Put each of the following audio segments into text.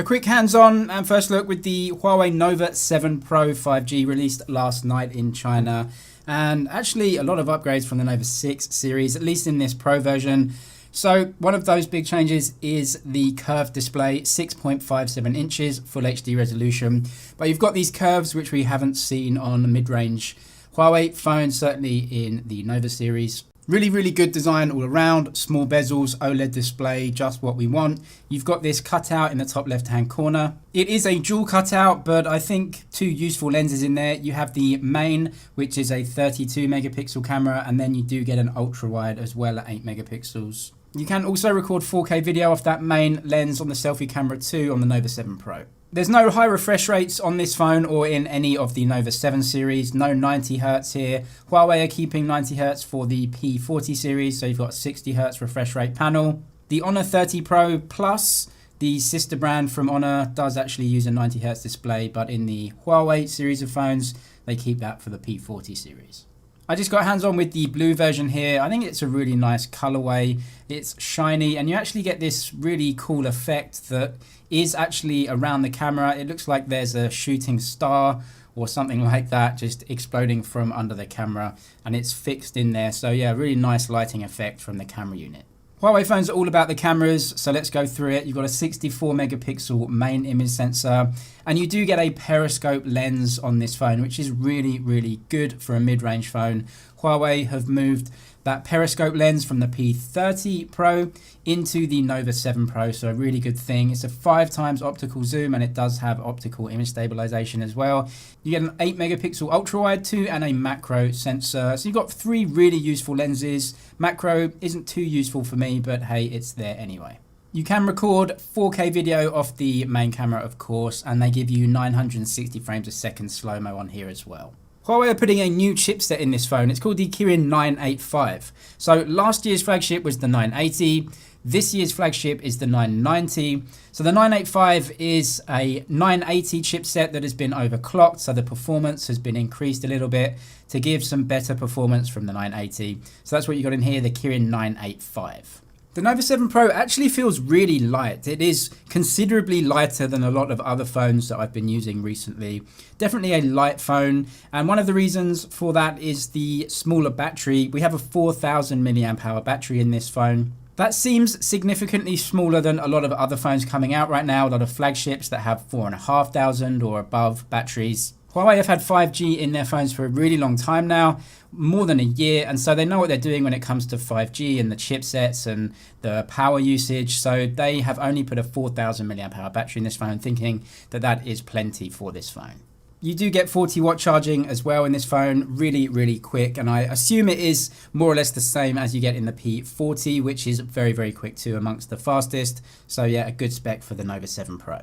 A quick hands-on and first look with the Huawei Nova 7 Pro 5G released last night in China. And actually a lot of upgrades from the Nova 6 series, at least in this Pro version. So one of those big changes is the curved display, 6.57 inches, full HD resolution. But you've got these curves which we haven't seen on mid-range Huawei phones, certainly in the Nova series. Really good design all around, small bezels, OLED display, just what we want. You've got this cutout in the top left-hand corner. It is a dual cutout, but I think two useful lenses in there. You have the main, which is a 32 megapixel camera, and then you do get an ultra wide as well at 8 megapixels. You can also record 4K video off that main lens on the selfie camera too on the Nova 7 Pro. There's no high refresh rates on this phone or in any of the Nova 7 series, no 90Hz here. Huawei are keeping 90Hz for the P40 series, so you've got 60Hz refresh rate panel. The Honor 30 Pro Plus, the sister brand from Honor, does actually use a 90Hz display, but in the Huawei series of phones, they keep that for the P40 series. I just got hands on with the blue version here. I think it's a really nice colorway. It's shiny and you actually get this really cool effect that is actually around the camera. It looks like there's a shooting star or something like that just exploding from under the camera and it's fixed in there. So yeah, really nice lighting effect from the camera unit. Huawei phones are all about the cameras, so let's go through it. You've got a 64 megapixel main image sensor, and you do get a periscope lens on this phone, which is really good for a mid-range phone. Huawei have moved that periscope lens from the P30 Pro into the Nova 7 Pro, so a really good thing. It's a 5x optical zoom and it does have optical image stabilization as well. You get an 8 megapixel ultra wide too and a macro sensor. So you've got three really useful lenses. Macro isn't too useful for me, but hey, it's there anyway. You can record 4K video off the main camera, of course, and they give you 960 frames a second slow-mo on here as well. Huawei are putting a new chipset in this phone. It's called the Krin 985. So last year's flagship was the 980. This year's flagship is the 990. So the 985 is a 980 chipset that has been overclocked. So the performance has been increased a little bit to give some better performance from the 980. So that's what you got in here, the Krin 985. The Nova 7 Pro actually feels really light. It is considerably lighter than a lot of other phones that I've been using recently. Definitely a light phone, and one of the reasons for that is the smaller battery. We have a 4000 milliamp hour battery in this phone. That seems significantly smaller than a lot of other phones coming out right now, a lot of flagships that have 4500 or above batteries. Huawei have had 5G in their phones for a really long time now, more than a year, and so they know what they're doing when it comes to 5G and the chipsets and the power usage. So they have only put a 4000 milliamp hour battery in this phone, thinking that that is plenty for this phone. You do get 40-watt charging as well in this phone, really quick, and I assume it is more or less the same as you get in the P40, which is very quick too, amongst the fastest. So yeah, a good spec for the Nova 7 Pro.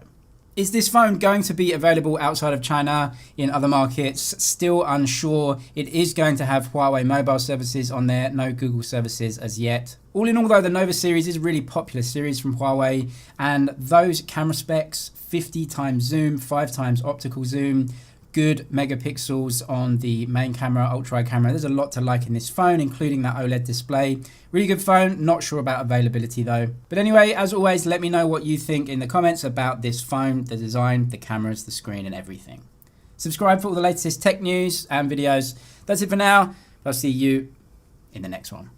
Is this phone going to be available outside of China in other markets? Still unsure. It is going to have Huawei mobile services on there, no Google services as yet. All in all though, the Nova series is a really popular series from Huawei, and those camera specs, 50x zoom, 5x optical zoom, good megapixels on the main camera, ultra wide camera. There's a lot to like in this phone, including that OLED display. Really good phone, not sure about availability though. But anyway, as always, let me know what you think in the comments about this phone, the design, the cameras, the screen and everything. Subscribe for all the latest tech news and videos. That's it for now. I'll see you in the next one.